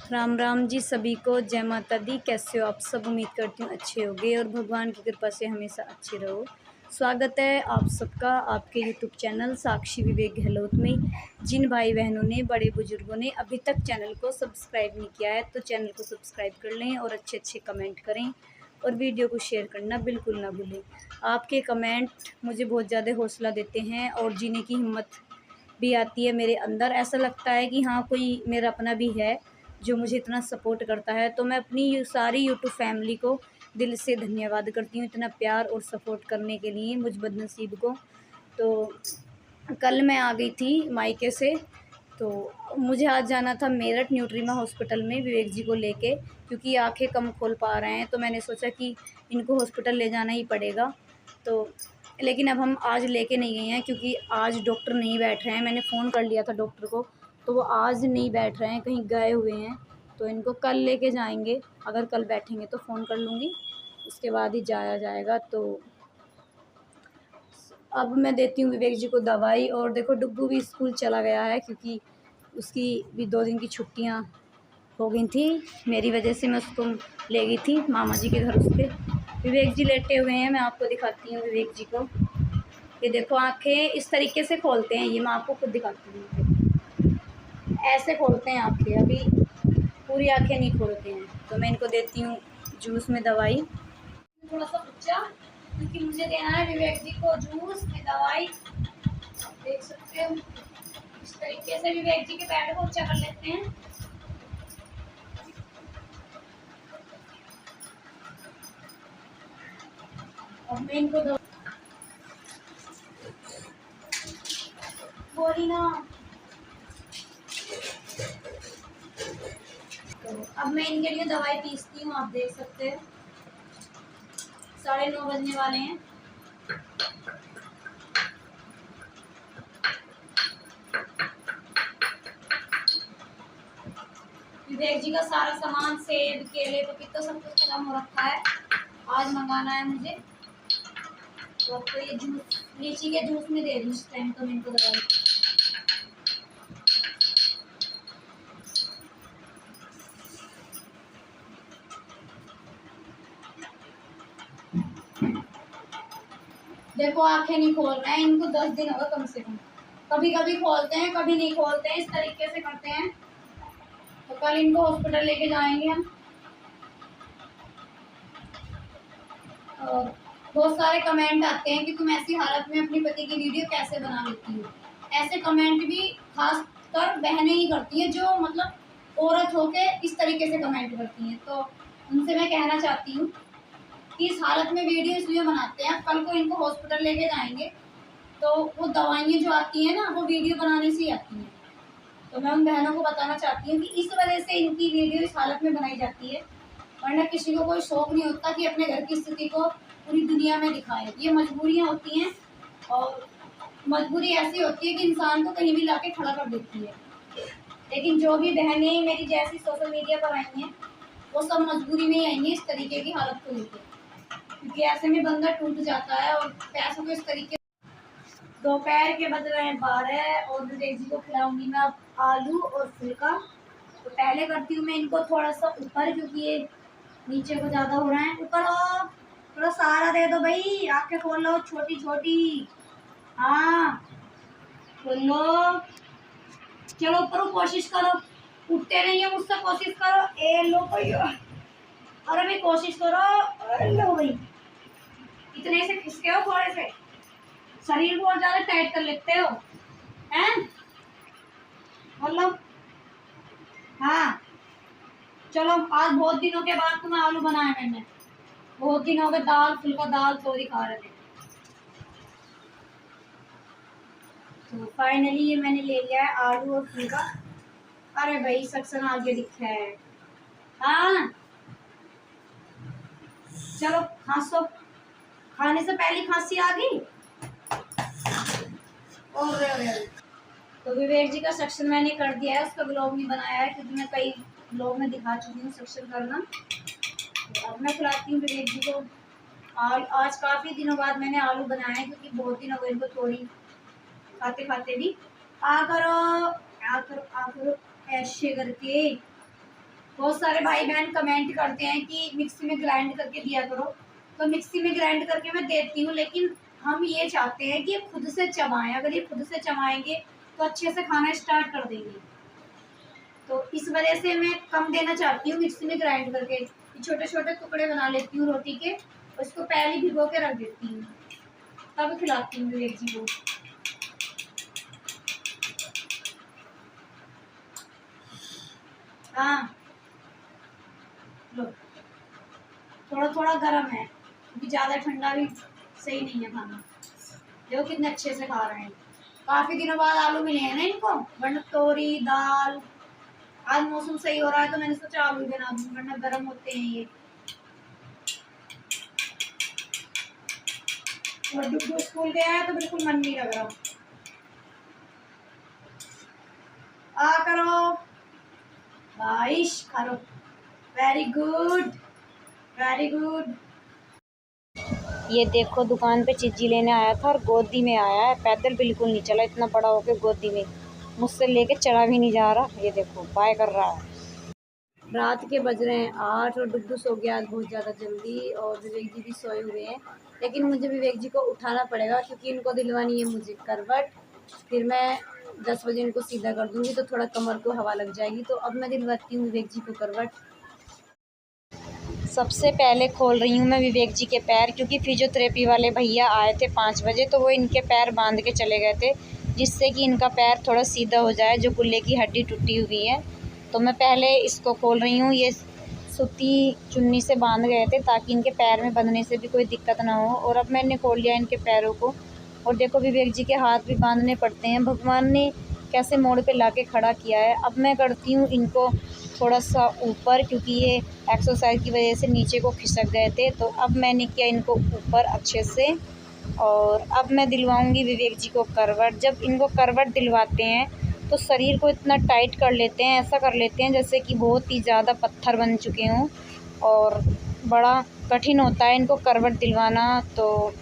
राम राम जी सभी को। जय माता दी। कैसे हो आप सब? उम्मीद करती हूँ अच्छे होगे और भगवान की कृपा से हमेशा अच्छे रहो। स्वागत है आप सबका आपके यूट्यूब चैनल साक्षी विवेक गहलोत में। जिन भाई बहनों ने, बड़े बुजुर्गों ने अभी तक चैनल को सब्सक्राइब नहीं किया है तो चैनल को सब्सक्राइब कर लें और अच्छे अच्छे कमेंट करें और वीडियो को शेयर करना बिल्कुल ना भूलें। आपके कमेंट मुझे बहुत ज़्यादा हौसला देते हैं और जीने की हिम्मत भी आती है मेरे अंदर। ऐसा लगता है कि हाँ, कोई मेरा अपना भी है जो मुझे इतना सपोर्ट करता है। तो मैं अपनी सारी यूट्यूब फैमिली को दिल से धन्यवाद करती हूँ इतना प्यार और सपोर्ट करने के लिए मुझ बदनसीब को। तो कल मैं आ गई थी मायके से, तो मुझे आज जाना था मेरठ न्यूट्रीमा हॉस्पिटल में विवेक जी को लेके, क्योंकि आंखें कम खोल पा रहे हैं। तो मैंने सोचा कि इनको हॉस्पिटल ले जाना ही पड़ेगा। तो लेकिन अब हम आज लेके नहीं गए हैं क्योंकि आज डॉक्टर नहीं बैठ रहे हैं। मैंने फ़ोन कर लिया था डॉक्टर को, तो वो आज नहीं बैठ रहे हैं, कहीं गए हुए हैं। तो इनको कल लेके जाएंगे, अगर कल बैठेंगे तो फ़ोन कर लूँगी, उसके बाद ही जाया जाएगा। तो अब मैं देती हूँ विवेक जी को दवाई। और देखो, डुग्गू भी स्कूल चला गया है क्योंकि उसकी भी 2 दिन की छुट्टियाँ हो गई थी। मेरी वजह से मैं उसको ले गई थी मामा जी के घर उसके। विवेक जी लेटे हुए हैं, मैं आपको दिखाती हूँ विवेक जी को। ये देखो, आंखें इस तरीके से खोलते हैं, ये मैं आपको खुद दिखाती हूँ। ऐसे खोलते हैं आंखें, अभी पूरी आंखें नहीं खोलते हैं। तो मैं इनको देती हूँ जूस में दवाई। थोड़ा सा बच्चा, क्योंकि मुझे देना है विवेक जी को जूस में दवाई। आप देख सकते हो इस तरीके से विवेक जी के पैर को ऊंचा कर लेते हैं। अब मैं इनको बोली ना, तो अब मैं इनके लिए दवाई पीसती हूँ। आप देख सकते हैं 9:30 बजने वाले हैं। विवेक जी का सारा सामान, सेब, केले, पपीता सब कुछ खत्म हो रखा है। आज मंगाना है मुझे। तो अब तो ये जूस, लीची के जूस में दे दूँ इस टाइम तो मैं इनको दवाई। देखो, आंखें नहीं खोल रहे हैं, इनको 10 दिन होगा कम से कम। कभी कभी खोलते हैं, कभी नहीं खोलते हैं, इस तरीके से करते हैं। तो कल इनको हॉस्पिटल लेके जाएंगे हम। और बहुत सारे कमेंट आते हैं कि तुम ऐसी हालत में अपनी पति की वीडियो कैसे बना लेती हो। ऐसे कमेंट भी खास कर बहनें ही करती हैं, जो मतलब औरत होके इस तरीके से कमेंट करती हैं। तो उनसे मैं कहना चाहती हूँ कि इस हालत में वीडियो इसलिए बनाते हैं, कल को इनको हॉस्पिटल लेके जाएंगे तो वो दवाइयाँ जो आती हैं ना, वो वीडियो बनाने से ही आती हैं। तो मैं उन बहनों को बताना चाहती हूँ कि इस वजह से इनकी वीडियो इस हालत में बनाई जाती है, वरना किसी को कोई शौक नहीं होता कि अपने घर की स्थिति को पूरी दुनिया में दिखाए। ये मजबूरियाँ होती हैं, और मजबूरी ऐसी होती है कि इंसान को कहीं भी लाके खड़ा कर देती है। लेकिन जो भी बहनें मेरी जैसी सोशल मीडिया पर आई हैं, वो सब मजबूरी में ही आई हैं इस तरीके की हालत को लेकर, क्योंकि ऐसे में बंदा टूट जाता है। और पैसों को इस तरीके, दोपहर के बज रहे हैं 12 और विवेक जी को खिलाऊंगी मैं अब आलू और फुल्का। तो पहले करती हूँ मैं इनको थोड़ा सा ऊपर, क्योंकि ये नीचे को ज़्यादा हो रहा है। ऊपर आओ, थोड़ा सहारा दे दो भाई, आंखें खोल लो छोटी छोटी। हाँ, खोल लो, चलो ऊपर कोशिश करो। उठते नहीं है मुझसे, कोशिश करो। ए लो भैया, अरे भाई कोशिश करो। लो भाई, इतने से खिसके हो, थोड़े से शरीर को और ज्यादा टाइट कर लेते हो हैं। बोलो हाँ। चलो, आज बहुत दिनों के बाद तुम्हें आलू बनाया मैंने। बहुत दिन हो गए दाल फुल्का, दाल थोड़ी खा रहे थे। तो फाइनली ये मैंने ले लिया है आलू और फुल्का। अरे भाई सक्सन आगे दिखा है। हाँ, चलो खांसो। खाने से पहले खांसी आ गई। और तो विवेक जी का सेक्शन मैंने कर दिया है, उसका ब्लॉग नहीं बनाया है क्योंकि मैं कई ब्लॉग में दिखा चुकी हूँ सेक्शन करना। तो अब मैं खिलाती हूँ विवेक जी को। आज काफ़ी दिनों बाद मैंने आलू बनाए हैं, क्योंकि बहुत दिन हो गए इनको थोड़ी खाते खाते भी। आ करो आ करो आ करो, ऐसे करके। बहुत सारे भाई बहन कमेंट करते हैं कि मिक्सी में ग्राइंड करके दिया करो, तो मिक्सी में ग्राइंड करके मैं देती हूँ, लेकिन हम ये चाहते हैं कि ये खुद से चबाएं। अगर ये खुद से चबाएंगे तो अच्छे से खाना स्टार्ट कर देंगे। तो इस वजह से मैं कम देना चाहती हूँ मिक्सी में ग्राइंड करके। छोटे छोटे टुकड़े बना लेती हूँ रोटी के, उसको पहले भिगो के रख देती हूँ, तब खिलाती हूँ विवेक जी को। हाँ लो, थोड़ा थोड़ा गर्म है क्योंकि ज़्यादा ठंडा भी सही नहीं है खाना। देखो कितने अच्छे से खा रहे हैं। काफ़ी दिनों बाद आलू मिले हैं ना इनको, वरना तोरी दाल। आज मौसम सही हो रहा है तो मैंने सोचा आलू बना दूँ, वरना गर्म होते हैं ये। और डुड्डू स्कूल गया है तो बिल्कुल मन नहीं लग रहा। आ करो बारिश, खा लो। Very good, very good. ये देखो दुकान पे चीज़ी लेने आया था और गोदी में आया है, पैदल बिल्कुल नहीं चला, इतना बड़ा हो के गोदी में मुझसे लेके चला भी नहीं जा रहा। ये देखो बाय कर रहा है। रात के बज रहे हैं 8 और डुड्डू सो गया आज बहुत ज़्यादा जल्दी, और विवेक जी भी सोए हुए हैं। लेकिन मुझे विवेक जी को उठाना पड़ेगा क्योंकि इनको दिलवानी है मुझे करवट। फिर मैं 10 बजे इनको सीधा कर दूँगी तो थोड़ा कमर को हवा लग जाएगी। तो अब मैं दिलवाती हूँ विवेक जी को करवट। सबसे पहले खोल रही हूँ मैं विवेक जी के पैर, क्योंकि फिजियोथेरेपी वाले भैया आए थे 5 बजे, तो वो इनके पैर बांध के चले गए थे, जिससे कि इनका पैर थोड़ा सीधा हो जाए, जो कुल्ले की हड्डी टूटी हुई है। तो मैं पहले इसको खोल रही हूँ। ये सूती चुन्नी से बांध गए थे ताकि इनके पैर में बंधने से भी कोई दिक्कत ना हो, और अब मैंने खोल लिया इनके पैरों को। और देखो विवेक जी के हाथ भी बांधने पड़ते हैं, भगवान ने कैसे मोड़ पे ला के खड़ा किया है। अब मैं करती हूँ इनको थोड़ा सा ऊपर, क्योंकि ये एक्सरसाइज की वजह से नीचे को खिसक गए थे। तो अब मैंने किया इनको ऊपर अच्छे से, और अब मैं दिलवाऊंगी विवेक जी को करवट। जब इनको करवट दिलवाते हैं तो शरीर को इतना टाइट कर लेते हैं, ऐसा कर लेते हैं जैसे कि बहुत ही ज़्यादा पत्थर बन चुके हों, और बड़ा कठिन होता है इनको करवट दिलवाना। तो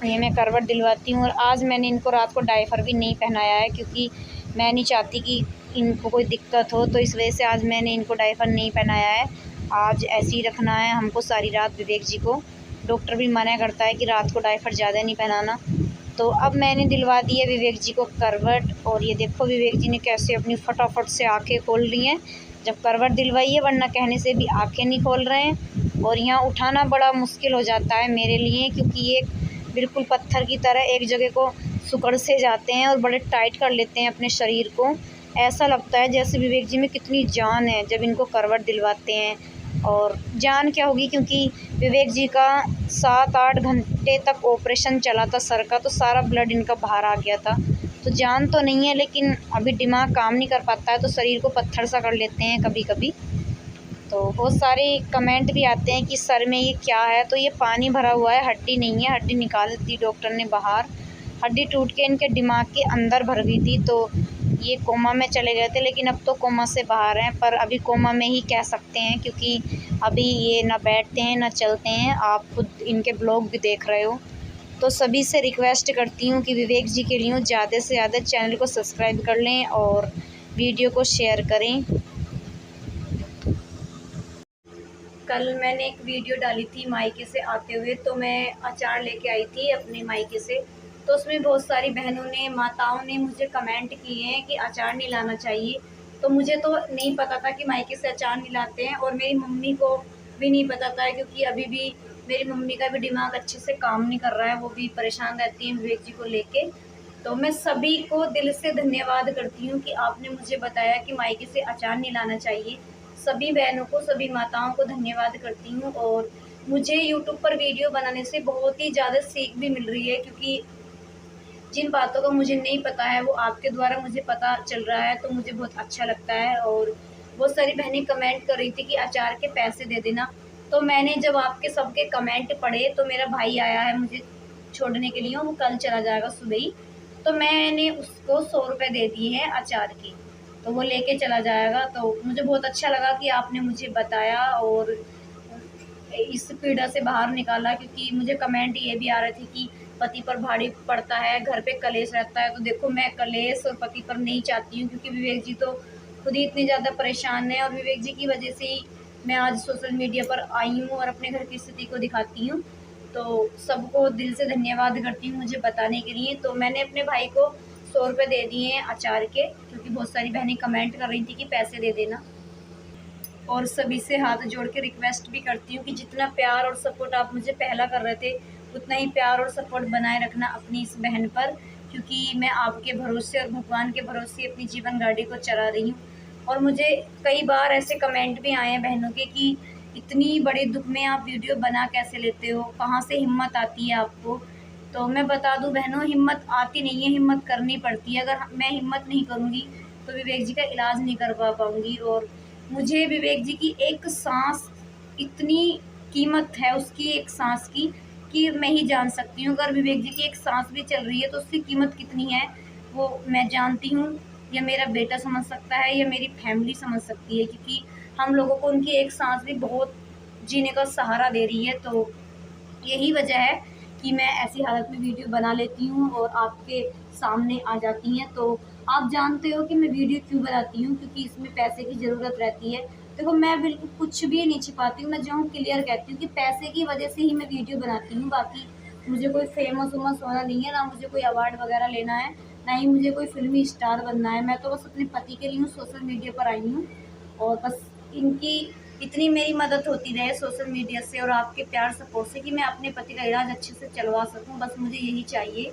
ये मैं करवट दिलवाती हूँ। और आज मैंने इनको रात को डायपर भी नहीं पहनाया है, क्योंकि मैं नहीं चाहती कि इनको कोई दिक्कत हो, तो इस वजह से आज मैंने इनको डायपर नहीं पहनाया है। आज ऐसे ही रखना है हमको सारी रात विवेक जी को। डॉक्टर भी मना करता है कि रात को डायपर ज़्यादा नहीं पहनाना। तो अब मैंने दिलवा दी है विवेक जी को करवट। और ये देखो विवेक जी ने कैसे अपनी फटाफट से आँखें खोल ली हैं जब करवट दिलवाई है, वरना कहने से भी आँखें नहीं खोल रहे हैं। और यहाँ उठाना बड़ा मुश्किल हो जाता है मेरे लिए, क्योंकि ये बिल्कुल पत्थर की तरह एक जगह को सुकड़ से जाते हैं और बड़े टाइट कर लेते हैं अपने शरीर को। ऐसा लगता है जैसे विवेक जी में कितनी जान है जब इनको करवट दिलवाते हैं। और जान क्या होगी, क्योंकि विवेक जी का 7-8 घंटे तक ऑपरेशन चला था सर का, तो सारा ब्लड इनका बाहर आ गया था। तो जान तो नहीं है, लेकिन अभी दिमाग काम नहीं कर पाता है, तो शरीर को पत्थर सा कर लेते हैं कभी कभी। तो बहुत सारे कमेंट भी आते हैं कि सर में ये क्या है, तो ये पानी भरा हुआ है, हड्डी नहीं है। हड्डी निकाल दी डॉक्टर ने बाहर। हड्डी टूट के इनके दिमाग के अंदर भर गई थी, तो ये कोमा में चले गए थे, लेकिन अब तो कोमा से बाहर हैं। पर अभी कोमा में ही कह सकते हैं, क्योंकि अभी ये ना बैठते हैं ना चलते हैं। आप खुद इनके ब्लॉग भी देख रहे हो। तो सभी से रिक्वेस्ट करती हूँ कि विवेक जी के लिए ज़्यादा से ज़्यादा चैनल को सब्सक्राइब कर लें और वीडियो को शेयर करें। कल मैंने एक वीडियो डाली थी मायके से आते हुए, तो मैं अचार लेके आई थी अपने मायके से। तो उसमें बहुत सारी बहनों ने, माताओं ने मुझे कमेंट किए हैं कि अचार नहीं लाना चाहिए। तो मुझे तो नहीं पता था कि मायके से अचार नहीं लाते हैं, और मेरी मम्मी को भी नहीं पता था, क्योंकि अभी भी मेरी मम्मी का भी दिमाग अच्छे से काम नहीं कर रहा है, वो भी परेशान रहती हैं विवेक जी को लेके। तो मैं सभी को दिल से धन्यवाद करती हूँ कि आपने मुझे बताया कि मायके से अचार नहीं लाना चाहिए। सभी बहनों को, सभी माताओं को धन्यवाद करती हूँ। और मुझे यूट्यूब पर वीडियो बनाने से बहुत ही ज़्यादा सीख भी मिल रही है, क्योंकि जिन बातों का मुझे नहीं पता है वो आपके द्वारा मुझे पता चल रहा है, तो मुझे बहुत अच्छा लगता है। और बहुत सारी बहनें कमेंट कर रही थी कि अचार के पैसे दे देना। तो मैंने जब आपके सबके कमेंट पढ़े, तो मेरा भाई आया है मुझे छोड़ने के लिए, वो कल चला जाएगा सुबह ही। तो मैंने उसको 100 रुपये दे दिए हैं अचार के, तो वो लेके चला जाएगा। तो मुझे बहुत अच्छा लगा कि आपने मुझे बताया और इस पीड़ा से बाहर निकाला, क्योंकि मुझे कमेंट ये भी आ रहे थे कि पति पर भारी पड़ता है, घर पे कलेश रहता है। तो देखो मैं कलेश और पति पर नहीं चाहती हूँ, क्योंकि विवेक जी तो खुद ही इतने ज़्यादा परेशान हैं और विवेक जी की वजह से ही मैं आज सोशल मीडिया पर आई हूँ और अपने घर की स्थिति को दिखाती हूँ। तो सबको दिल से धन्यवाद करती हूँ मुझे बताने के लिए। तो मैंने अपने भाई को 100 रुपये दे दिए हैं अचार के, क्योंकि बहुत सारी बहनें कमेंट कर रही थी कि पैसे दे देना। और सभी से हाथ जोड़ के रिक्वेस्ट भी करती हूँ कि जितना प्यार और सपोर्ट आप मुझे पहला कर रहे थे, उतना ही प्यार और सपोर्ट बनाए रखना अपनी इस बहन पर, क्योंकि मैं आपके भरोसे और भगवान के भरोसे अपनी जीवन गाड़ी को चला रही हूँ। और मुझे कई बार ऐसे कमेंट भी आए हैं बहनों के कि इतनी बड़े दुख में आप वीडियो बना कैसे लेते हो, कहाँ से हिम्मत आती है आपको। तो मैं बता दूं बहनों, हिम्मत आती नहीं है, हिम्मत करनी पड़ती है। अगर मैं हिम्मत नहीं करूँगी तो विवेक जी का इलाज नहीं करवा पाऊँगी। और मुझे विवेक जी की एक सांस, इतनी कीमत है उसकी एक सांस की कि मैं ही जान सकती हूँ। अगर विवेक जी की एक सांस भी चल रही है तो उसकी कीमत कितनी है वो मैं जानती हूँ, या मेरा बेटा समझ सकता है, या मेरी फैमिली समझ सकती है, क्योंकि हम लोगों को उनकी एक सांस भी बहुत जीने का सहारा दे रही है। तो यही वजह है कि मैं ऐसी हालत में वीडियो बना लेती हूँ और आपके सामने आ जाती हैं। तो आप जानते हो कि मैं वीडियो क्यों बनाती हूँ, क्योंकि इसमें पैसे की ज़रूरत रहती है। देखो मैं बिल्कुल कुछ भी नहीं छिपाती हूँ, मैं जो क्लियर कहती हूँ कि पैसे की वजह से ही मैं वीडियो बनाती हूँ। बाकी मुझे कोई फेमस वेमस होना नहीं है, ना मुझे कोई अवार्ड वगैरह लेना है, ना ही मुझे कोई फिल्मी स्टार बनना है। मैं तो बस अपने पति के लिए सोशल मीडिया पर आई हूँ, और बस इनकी इतनी मेरी मदद होती रहे सोशल मीडिया से और आपके प्यार सपोर्ट से कि मैं अपने पति का इलाज अच्छे से चलवा सकूं। बस मुझे यही चाहिए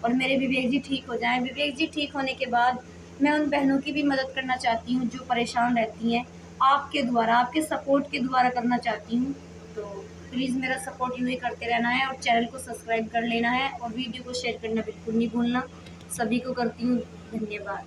और मेरे विवेक जी ठीक हो जाएं। विवेक जी ठीक होने के बाद मैं उन बहनों की भी मदद करना चाहती हूँ जो परेशान रहती हैं, आपके द्वारा, आपके सपोर्ट के द्वारा करना चाहती हूँ। तो प्लीज़ मेरा सपोर्ट यूँ ही करते रहना है और चैनल को सब्सक्राइब कर लेना है और वीडियो को शेयर करना बिल्कुल नहीं भूलना। सभी को करती हूँ धन्यवाद।